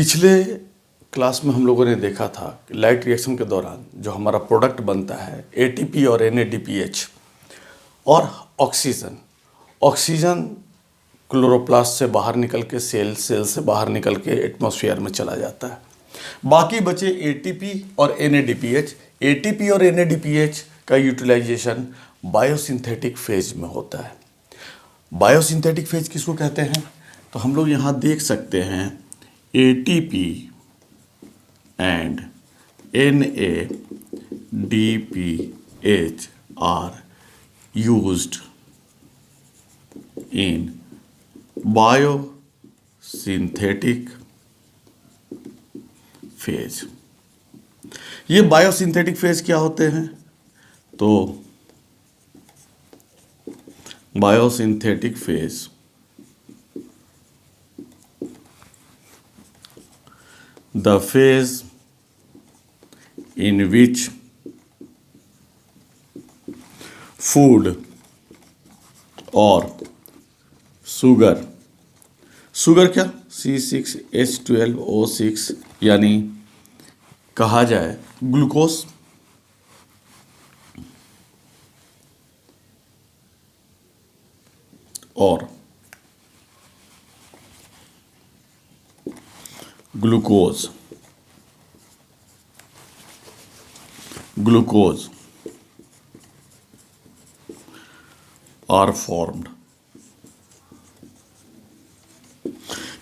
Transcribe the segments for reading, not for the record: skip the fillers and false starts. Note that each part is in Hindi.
पिछले क्लास में हम लोगों ने देखा था कि लाइट रिएक्शन के दौरान जो हमारा प्रोडक्ट बनता है एटीपी और एनएडीपीएच और ऑक्सीजन ऑक्सीजन क्लोरोप्लास्ट से बाहर निकल के सेल से बाहर निकल के एटमॉस्फेयर में चला जाता है। बाकी बचे एटीपी और एनएडीपीएच। एटीपी और एनएडीपीएच का यूटिलाइजेशन बायोसिंथेटिक फेज में होता है। बायोसिंथेटिक फेज किसको कहते हैं? तो हम लोग यहाँ देख सकते हैं ATP and NADPH are used in biosynthetic phase. ये बायोसिंथेटिक फेज क्या होते हैं? तो biosynthetic phase the phase in which food or sugar क्या C6H12O6 यानी कहा जाए ग्लूकोज और ग्लूकोज आर फॉर्म्ड।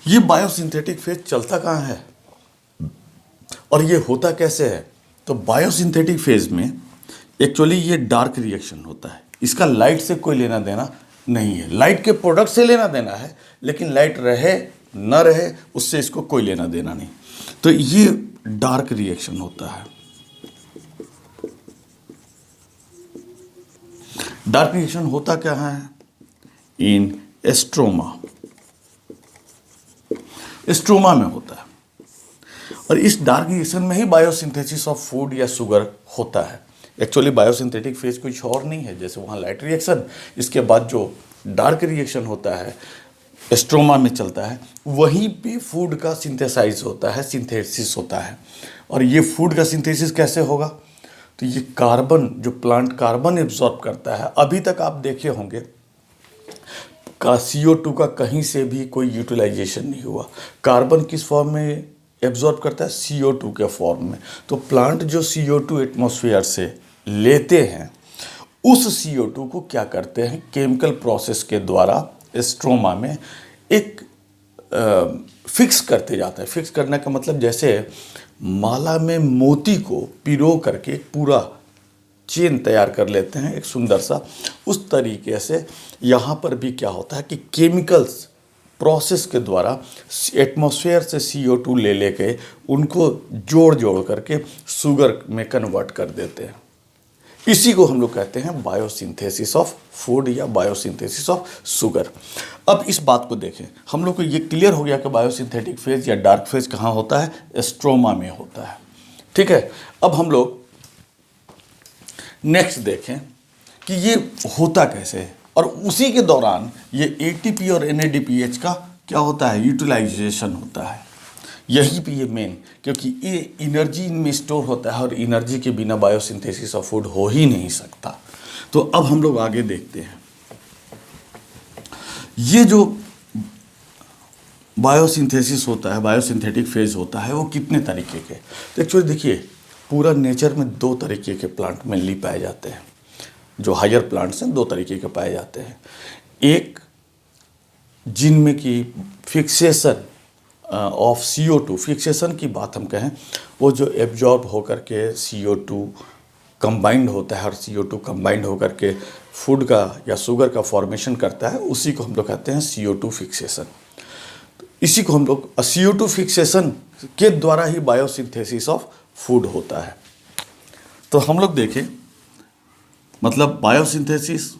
ये बायोसिंथेटिक फेज चलता कहाँ है और ये होता कैसे है? तो बायोसिंथेटिक फेज में एक्चुअली ये डार्क रिएक्शन होता है। इसका लाइट से कोई लेना देना नहीं है, लाइट के प्रोडक्ट से लेना देना है, लेकिन लाइट रहे न रहे उससे इसको कोई लेना देना नहीं। तो ये डार्क रिएक्शन होता है। डार्क रिएक्शन होता क्या है? इन स्ट्रोमा में होता है। और इस डार्क रिएक्शन में ही बायोसिंथेसिस ऑफ फूड या शुगर होता है। एक्चुअली बायोसिंथेटिक फेज कुछ और नहीं है, जैसे वहाँ लाइट रिएक्शन, इसके बाद जो डार्क रिएक्शन होता है स्ट्रोमा में चलता है, वहीं पे फूड का सिंथेसाइज होता है, सिंथेसिस होता है। और ये फूड का सिंथेसिस कैसे होगा? तो ये कार्बन, जो प्लांट कार्बन एब्जॉर्ब करता है, अभी तक आप देखे होंगे का CO2 का कहीं से भी कोई यूटिलाइजेशन नहीं हुआ। कार्बन किस फॉर्म में एब्जॉर्ब करता है? CO2 के फॉर्म में। तो प्लांट जो CO2 एटमॉस्फेयर से लेते हैं, उस CO2 को क्या करते हैं? केमिकल प्रोसेस के द्वारा स्ट्रोमा में एक फिक्स करते जाता है। फिक्स करने का मतलब जैसे माला में मोती को पिरो करके पूरा चेन तैयार कर लेते हैं एक सुंदर सा, उस तरीके से यहाँ पर भी क्या होता है कि केमिकल्स प्रोसेस के द्वारा एटमॉस्फेयर से CO2 ले लेके उनको जोड़ करके शुगर में कन्वर्ट कर देते हैं। इसी को हम लोग कहते हैं बायोसिंथेसिस ऑफ फूड या बायोसिंथेसिस ऑफ शुगर। अब इस बात को देखें, हम लोग को ये क्लियर हो गया कि बायोसिंथेटिक फेज या डार्क फेज कहाँ होता है? स्ट्रोमा में होता है। ठीक है, अब हम लोग नेक्स्ट देखें कि ये होता कैसे है और उसी के दौरान ये एटीपी और एनएडीपीएच का क्या होता है? यूटिलाइजेशन होता है। यही पे ये मेन, क्योंकि ये एनर्जी इनमें स्टोर होता है और एनर्जी के बिना बायोसिंथेसिस ऑफ फूड हो ही नहीं सकता। तो अब हम लोग आगे देखते हैं ये जो बायोसिंथेसिस होता है, बायोसिंथेटिक फेज होता है, वो कितने तरीके के? तो एक्चुअली देखिए, पूरा नेचर में दो तरीके के प्लांट मेनली पाए जाते हैं। जो हायर प्लांट्स हैं दो तरीके के पाए जाते हैं। एक जिनमें कि फिक्सेशन ऑफ CO2, फिक्सेशन की बात हम कहें, वो जो एब्जॉर्ब होकर के CO2 कंबाइंड होता है और CO2 कंबाइंड होकर के फूड का या शुगर का फॉर्मेशन करता है, उसी को हम लोग कहते हैं CO2 फिक्सेशन। इसी को हम लोग CO2 फिक्सेशन के द्वारा ही बायोसिंथेसिस ऑफ फूड होता है। तो हम लोग देखें, मतलब बायोसिंथेसिस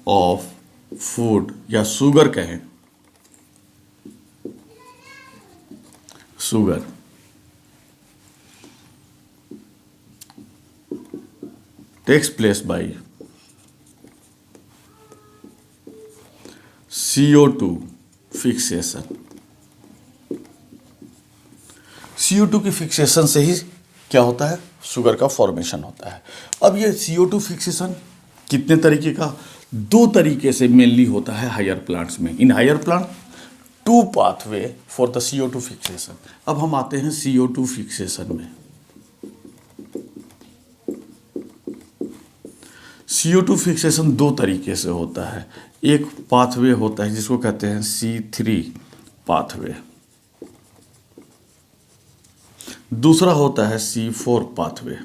ऑफ फूड या शुगर कहें, sugar takes place by CO2 fixation. CO2 की फिक्सेशन से ही क्या होता है, शुगर का फॉर्मेशन होता है। अब ये CO2 फिक्सेशन कितने तरीके का, दो तरीके से मेनली होता है हायर प्लांट्स में। In higher plant two pathway for the CO2 fixation. अब हम आते हैं CO2 फिक्सेशन में। CO2 फिक्सेशन दो तरीके से होता है। एक पाथवे होता है जिसको कहते हैं C3 पाथवे, दूसरा होता है C4 पाथवे।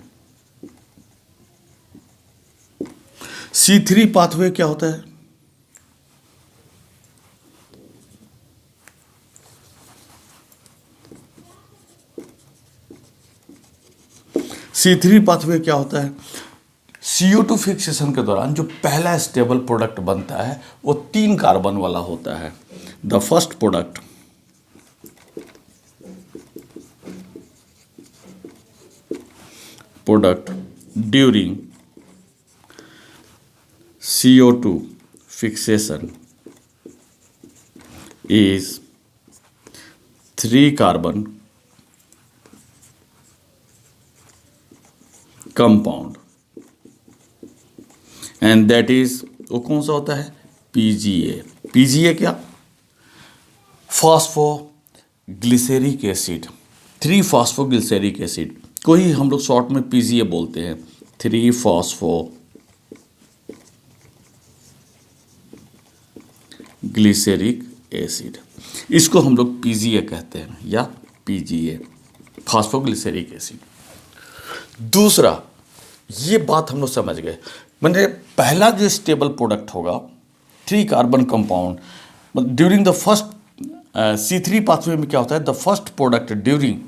C3 पाथवे क्या होता है, C3 पाथवे क्या होता है, CO2 फिक्सेशन के दौरान जो पहला स्टेबल प्रोडक्ट बनता है वो 3 कार्बन वाला होता है। The first product during CO2 fixation is 3 carbon compound and that is, वो कौन सा होता है, PGA। PGA क्या, फॉस्फोग्लिसरिक एसिड, 3 फॉस्फोग्लिसरिक एसिड को ही हम लोग शॉर्ट में PGA बोलते हैं। 3 फॉस्फोग्लिसरिक एसिड, इसको हम लोग PGA कहते हैं या PGA, फॉस्फोग्लिसरिक एसिड। दूसरा, ये बात हम लोग समझ गए, मैंने पहला जो स्टेबल प्रोडक्ट होगा 3 carbon compound during the first C3 pathway में क्या होता है, the first product during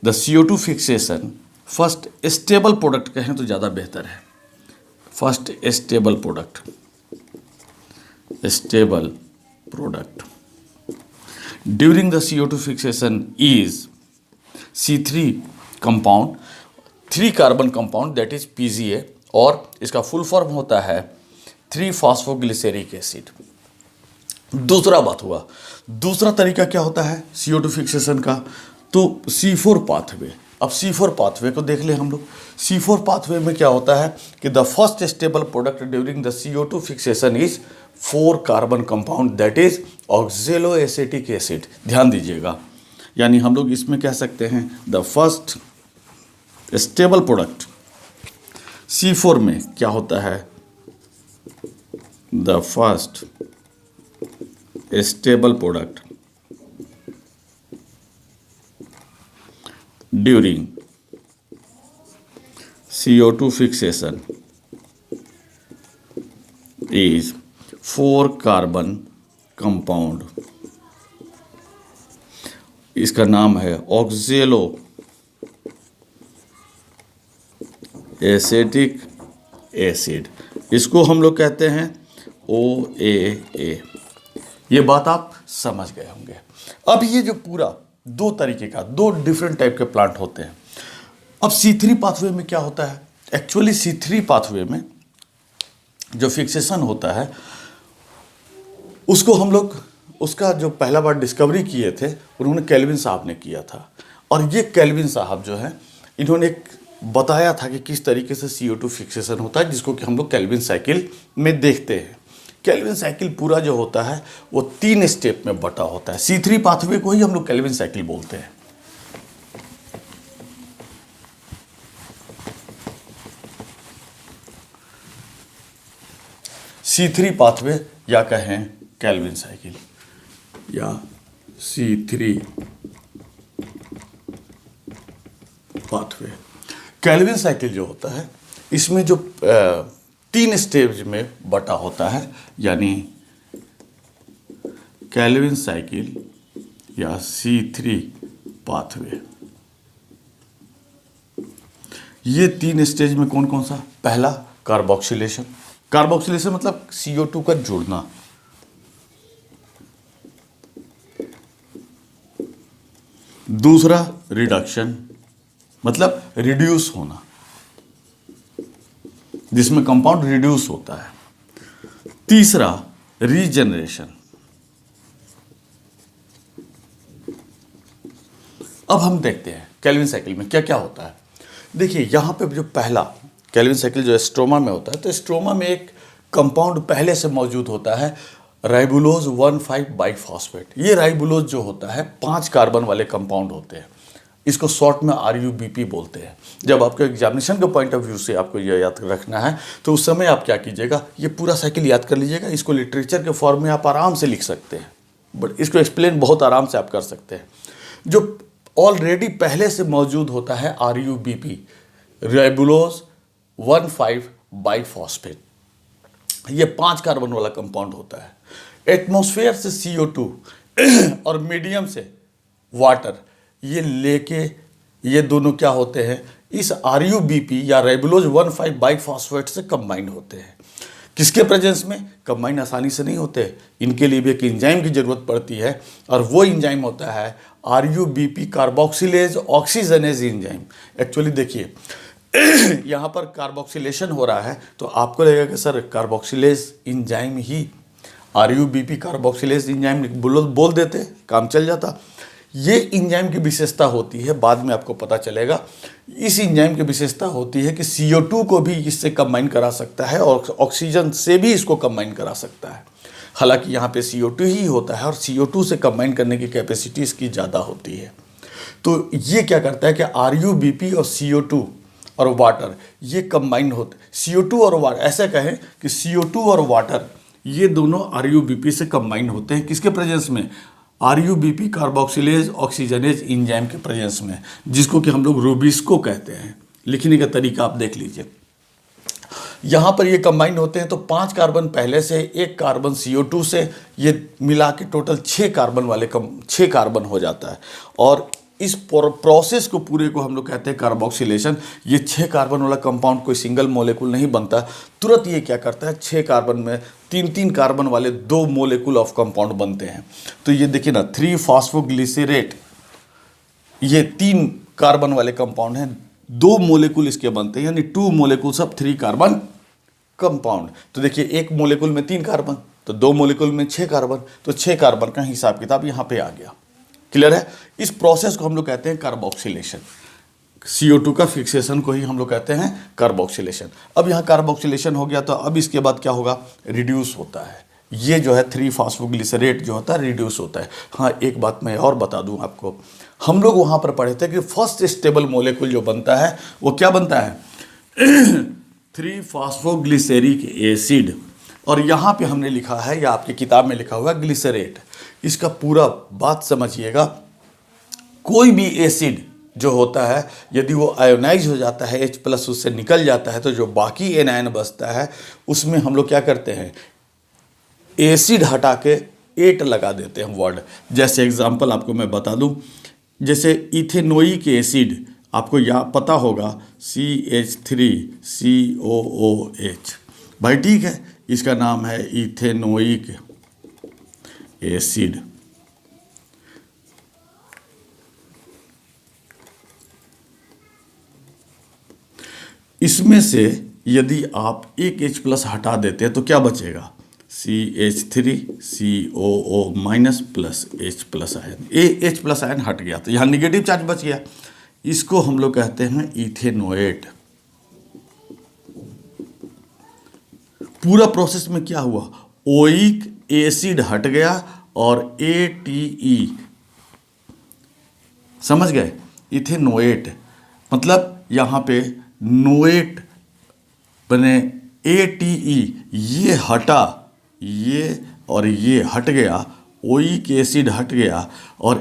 the CO2 fixation, first stable product कहें तो ज़्यादा बेहतर है। First stable product during the CO2 fixation is C3 compound, 3 carbon compound that is PGA, और इसका फुल फॉर्म होता है 3 फॉस्फोग्लिसरिक एसिड। दूसरा बात हुआ, दूसरा तरीका क्या होता है CO2 फिक्सेशन का, तो C4 पाथवे। अब C4 पाथवे को देख ले हम लोग। C4 पाथवे में क्या होता है कि the first stable product during the CO2 fixation is 4 carbon compound that is oxaloacetic acid. ध्यान दीजिएगा, यानी हम लोग इसमें कह सकते हैं the first stable product C4 में क्या होता है, the first stable product during CO2 fixation is 4 carbon compound, इसका नाम है ऑक्जेलो एसिटिक एसिड, इसको हम लोग कहते हैं OAA। ये बात आप समझ गए होंगे। अब ये जो पूरा दो तरीके का, दो डिफरेंट टाइप के प्लांट होते हैं। अब C3 पाथवे में क्या होता है, एक्चुअली C3 पाथवे में जो फिक्सेशन होता है उसको हम लोग, उसका जो पहला बार डिस्कवरी किए थे उन्होंने केल्विन साहब ने किया था। और ये केल्विन साहब जो है इन्होंने एक बताया था कि किस तरीके से CO2 फिक्सेशन होता है, जिसको कि हम लोग केल्विन साइकिल में देखते हैं। केल्विन साइकिल पूरा जो होता है वो 3 स्टेप में बटा होता है। C3 पाथवे को ही हम लोग केल्विन साइकिल बोलते हैं। C3 पाथवे या कहें केल्विन साइकिल या C3 पाथवे। केल्विन साइकिल जो होता है इसमें जो 3 स्टेज में बटा होता है, यानी केल्विन साइकिल या C3 पाथवे। ये 3 स्टेज में कौन कौन सा, पहला कार्बोक्सिलेशन, कार्बोक्सिलेशन मतलब CO2 का जुड़ना। दूसरा रिडक्शन मतलब रिड्यूस होना, जिसमें कंपाउंड रिड्यूस होता है। तीसरा रीजनरेशन। अब हम देखते हैं केल्विन साइकिल में क्या क्या होता है। देखिए यहाँ पे जो पहला केल्विन साइकिल जो स्ट्रोमा में होता है, तो स्ट्रोमा में एक कंपाउंड पहले से मौजूद होता है, राइबुलोज 1,5 बाइफॉस्फेट। ये राइबुलोज जो होता है 5 कार्बन वाले कंपाउंड होते हैं, इसको शॉर्ट में RUBP बोलते हैं। जब आपके एग्जामिनेशन के पॉइंट ऑफ व्यू से आपको ये याद रखना है तो उस समय आप क्या कीजिएगा, ये पूरा साइकिल याद कर लीजिएगा। इसको लिटरेचर के फॉर्म में आप आराम से लिख सकते हैं, बट इसको एक्सप्लेन बहुत आराम से आप कर सकते हैं। जो ऑलरेडी पहले से मौजूद होता है RUBP, राइबुलोज 1,5 बाइफॉस्फेट, ये 5 कार्बन वाला कंपाउंड होता है। एटमॉस्फेयर से CO2 और मीडियम से वाटर, ये लेके ये दोनों क्या होते हैं, इस RUBP या राइबुलोज 1,5 बाइफॉस्फेट से कंबाइन होते हैं। किसके प्रेजेंस में? कंबाइन आसानी से नहीं होते, इनके लिए भी एक एंजाइम की जरूरत पड़ती है, और वो एंजाइम होता है RUBP carboxylase oxygenase enzyme. Actually देखिए यहाँ पर कार्बोक्सिलेशन हो रहा है, तो आपको लगेगा कि सर कार्बोक्सिलेज एंजाइम ही RUBP कार्बोक्सिलेज एंजाइम बोल देते, काम चल जाता। ये एंजाइम की विशेषता होती है, बाद में आपको पता चलेगा। इस एंजाइम की विशेषता होती है कि CO2 को भी इससे कंबाइन करा सकता है और ऑक्सीजन से भी इसको कंबाइन करा सकता है। हालांकि यहाँ पे CO2 ही होता है और CO2 से कंबाइन करने की कैपेसिटी इसकी ज़्यादा होती है। तो ये क्या करता है कि RUBP और CO2 और वाटर ये कंबाइन होते, CO2 और वाटर, ऐसा कहें कि CO2 और वाटर ये दोनों RUBP से कंबाइन होते हैं। किसके प्रेजेंस में? RUBP कार्बोक्सिलेज ऑक्सीजनेज एंजाइम के प्रेजेंस में, जिसको कि हम लोग रूबिस्को कहते हैं। लिखने का तरीका आप देख लीजिए, यहाँ पर ये कंबाइन होते हैं तो 5 कार्बन पहले से, 1 कार्बन CO2 से, ये मिला के टोटल 6 कार्बन वाले 6 कार्बन हो जाता है। और इस प्रोसेस को पूरे को हम लोग कहते हैं कार्बोक्सिलेशन। ये 6 कार्बन वाला कंपाउंड कोई सिंगल मोलेकुल नहीं बनता, तुरंत ये क्या करता है 6 कार्बन में 3-3 कार्बन वाले 2 मोलेकुल ऑफ कंपाउंड बनते हैं। तो ये देखिए ना, 3-फॉस्फोग्लिसरेट, ये 3 कार्बन वाले कंपाउंड हैं, 2 मोलेकुल इसके बनते हैं, यानी 2 मोलेकुल्स ऑफ 3 कार्बन कंपाउंड। तो देखिए 1 मोलेकुल में 3 कार्बन, तो 2 मोलेकुल में 6 कार्बन, तो 6 कार्बन का हिसाब किताब यहाँ पे आ गया। क्लियर है? इस प्रोसेस को हम लोग कहते हैं कार्बोक्सिलेशन। CO2 का फिक्सेशन को ही हम लोग कहते हैं कार्बोक्सिलेशन। अब यहाँ कार्बोक्सिलेशन हो गया, तो अब इसके बाद क्या होगा, रिड्यूस होता है। ये जो है 3-फॉस्फोग्लिसरेट जो होता है रिड्यूस होता है। हाँ, एक बात मैं और बता दूं आपको, हम लोग वहाँ पर पढ़े थे कि फर्स्ट स्टेबल मोलेकुल जो बनता है वो क्या बनता है 3-फॉस्फोग्लिसरिक एसिड, और यहाँ पे हमने लिखा है या आपकी किताब में लिखा हुआ ग्लिसरेट। इसका पूरा बात समझिएगा, कोई भी एसिड जो होता है यदि वो आयोनाइज हो जाता है, H+ उससे निकल जाता है, तो जो बाकी एनायन बचता है उसमें हम लोग क्या करते हैं, एसिड हटा के एट लगा देते हैं वर्ड। जैसे एग्जांपल आपको मैं बता दूं, जैसे इथेनोइक एसिड आपको यहाँ पता होगा CH3COOH, भाई ठीक है, इसका नाम है इथेनोइक एसिड। इसमें से यदि आप एक H+ हटा देते हैं तो क्या बचेगा, CH3COO- plus H+ ion. H+ ion हट गया तो यहाँ निगेटिव चार्ज बच गया, इसको हम लोग कहते हैं इथेनोएट। पूरा प्रोसेस में क्या हुआ, ओइक एसिड हट गया और ATE, समझ गए, इथेनोएट मतलब यहाँ पे नोएट बने ATE, ये हटा, ये और ये हट गया, ओइक एसिड हट गया और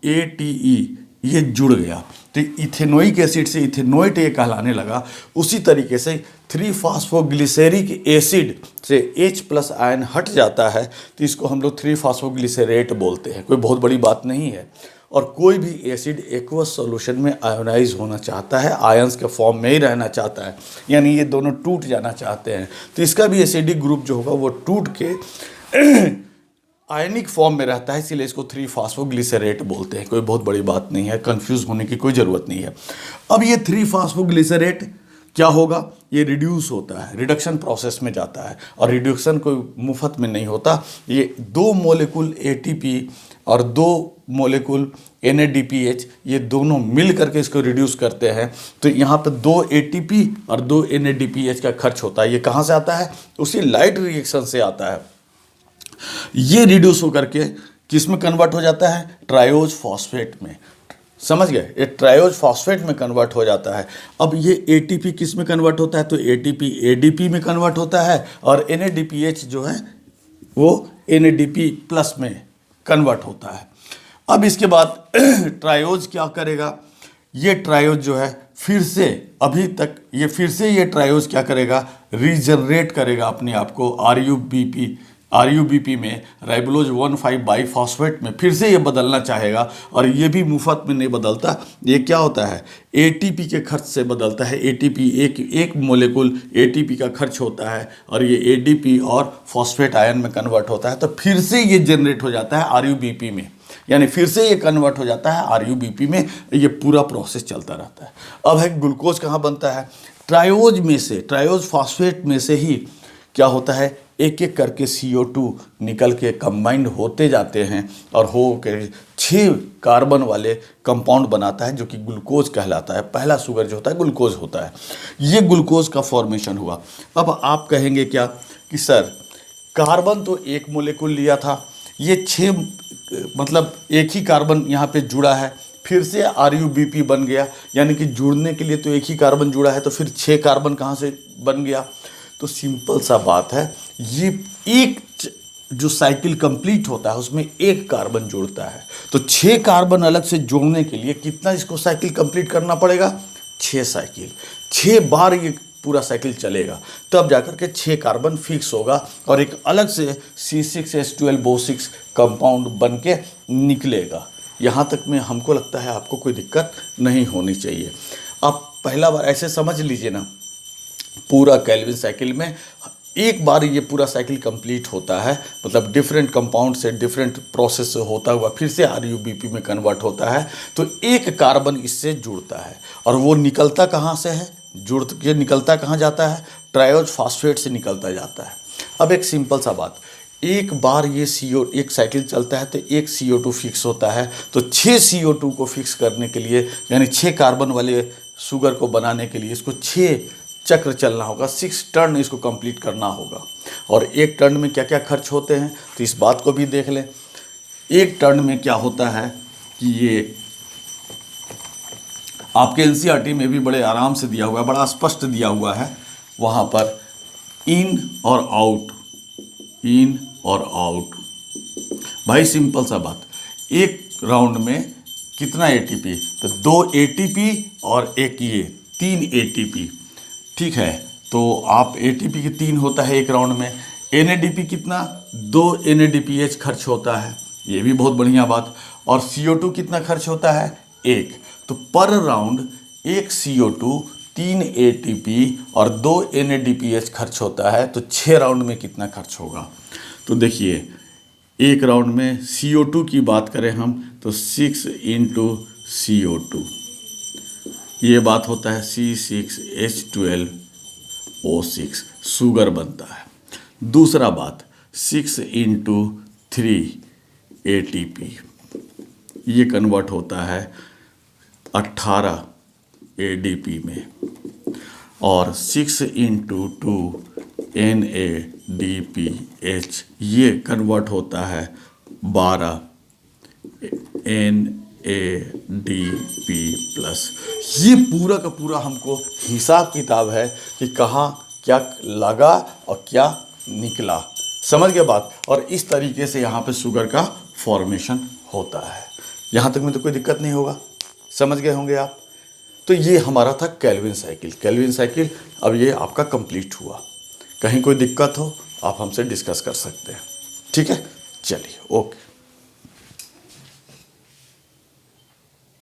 ATE ये जुड़ गया, तो इथेनोइक एसिड से इथेनोएट ये कहलाने लगा। उसी तरीके से 3-फॉस्फोग्लिसरिक एसिड से H+ आयन हट जाता है तो इसको हम लोग 3-फॉस्फोग्लिसरेट बोलते हैं। कोई बहुत बड़ी बात नहीं है। और कोई भी एसिड एक्वस सॉल्यूशन में आयोनाइज होना चाहता है, आयंस के फॉर्म में ही रहना चाहता है, यानी ये दोनों टूट जाना चाहते हैं, तो इसका भी एसिडिक ग्रुप जो होगा वो टूट के आयनिक फॉर्म में रहता है, इसीलिए इसको 3-फॉस्फोग्लिसरेट बोलते हैं। कोई बहुत बड़ी बात नहीं है, कंफ्यूज होने की कोई ज़रूरत नहीं है। अब ये 3-फॉस्फोग्लिसरेट क्या होगा, ये रिड्यूस होता है, रिडक्शन प्रोसेस में जाता है। और रिडक्शन कोई मुफ्त में नहीं होता, ये 2 मॉलिक्यूल ATP और 2 मॉलिक्यूल NADPH ये दोनों मिल करके इसको रिड्यूस करते हैं। तो यहाँ पे 2 ATP और 2 NADPH का खर्च होता है। ये कहाँ से आता है, उसी लाइट रिएक्शन से आता है। ये रिड्यूस होकर के किस में कन्वर्ट हो जाता है, ट्रायोज फॉस्फेट में। समझ गए, ये ट्रायोज फॉस्फेट में कन्वर्ट हो जाता है। अब ये ATP किस में कन्वर्ट होता है, तो ATP ADP में कन्वर्ट होता है, और NADPH जो है वो NADP प्लस में कन्वर्ट होता है। अब इसके बाद ट्रायोज क्या करेगा, ये ट्रायोज जो है फिर से अभी तक ये फिर से ये ट्रायोज क्या करेगा, रीजनरेट करेगा अपने आप को RUBP में, राइबोलोज 1,5 बाईफॉस्फेट में फिर से ये बदलना चाहेगा। और ये भी मुफ्त में नहीं बदलता, ये क्या होता है, ATP के खर्च से बदलता है। ATP एक मोलेकुल ATP का खर्च होता है, और ये ADP और फॉस्फेट आयन में कन्वर्ट होता है। तो फिर से ये जनरेट हो जाता है RUBP में, यानी फिर से ये कन्वर्ट हो जाता है RUBP में। ये पूरा प्रोसेस चलता रहता है। अब है ग्लूकोज कहाँ बनता है, ट्रायोज में से, ट्रायोज फॉस्फेट में से ही क्या होता है, एक एक करके CO2 निकल के कंबाइंड होते जाते हैं, और हो के 6 कार्बन वाले कंपाउंड बनाता है, जो कि ग्लूकोज कहलाता है। पहला शुगर जो होता है ग्लूकोज होता है। ये ग्लूकोज का फॉर्मेशन हुआ। अब आप कहेंगे क्या कि सर कार्बन तो एक मोलेकुल लिया था, ये 6 मतलब एक ही कार्बन यहाँ पे जुड़ा है, फिर से RUBP बन गया, यानी कि जुड़ने के लिए तो एक ही कार्बन जुड़ा है, तो फिर 6 कार्बन कहाँ से बन गया। तो सिंपल सा बात है, ये एक जो साइकिल कंप्लीट होता है उसमें एक कार्बन जुड़ता है। तो 6 कार्बन अलग से जोड़ने के लिए कितना इसको साइकिल कंप्लीट करना पड़ेगा, 6 साइकिल, 6 बार ये पूरा साइकिल चलेगा, तब जाकर के 6 कार्बन फिक्स होगा, और एक अलग से C6H12O6 कंपाउंड बन के निकलेगा। यहाँ तक में हमको लगता है आपको कोई दिक्कत नहीं होनी चाहिए। आप पहला बार ऐसे समझ लीजिए ना, पूरा केल्विन साइकिल में एक बार ये पूरा साइकिल कंप्लीट होता है, मतलब डिफरेंट कंपाउंड से डिफरेंट प्रोसेस से होता हुआ फिर से RUBP में कन्वर्ट होता है। तो एक कार्बन इससे जुड़ता है, और वो निकलता कहाँ से है, जुड़ के निकलता कहाँ जाता है, ट्रायोज फॉस्फेट से निकलता जाता है। अब एक सिंपल सा बात, एक बार ये एक साइकिल चलता है तो एक CO2 फिक्स होता है। तो 6 CO2 को फिक्स करने के लिए, यानी 6 कार्बन वाले शुगर को बनाने के लिए इसको 6 चक्र चलना होगा, 6 टर्न इसको कंप्लीट करना होगा। और एक टर्न में क्या क्या खर्च होते हैं, तो इस बात को भी देख लें। एक टर्न में क्या होता है कि ये आपके NCERT में भी बड़े आराम से दिया हुआ है, बड़ा स्पष्ट दिया हुआ है वहाँ पर, इन और आउट, इन और आउट। भाई सिंपल सा बात, एक राउंड में कितना ATP, तो 2 ATP और एक ये 3 ATP, ठीक है। तो आप ATP के 3 होता है एक राउंड में, NADP कितना, 2 NADPH खर्च होता है, ये भी बहुत बढ़िया बात। और CO2 कितना खर्च होता है, 1। तो पर राउंड 1 CO2, 3 ATP और 2 NADPH खर्च होता है। तो 6 राउंड में कितना खर्च होगा, तो देखिए एक राउंड में CO2 की बात करें हम तो 6 × CO2, ये बात होता है C6H12O6 शुगर बनता है। दूसरा बात 6 × 3 ATP, ये कन्वर्ट होता है 18 ADP में, और 6 × 2 NADPH, ये कन्वर्ट होता है 12 NADP+। ये पूरा का पूरा हमको हिसाब किताब है कि कहाँ क्या लगा और क्या निकला, समझ गए बात। और इस तरीके से यहाँ पे शुगर का फॉर्मेशन होता है। यहाँ तक में तो कोई दिक्कत नहीं होगा, समझ गए होंगे आप। तो ये हमारा था केल्विन साइकिल। केल्विन साइकिल अब ये आपका कंप्लीट हुआ। कहीं कोई दिक्कत हो आप हमसे डिस्कस कर सकते हैं, ठीक है। चलिए, ओके।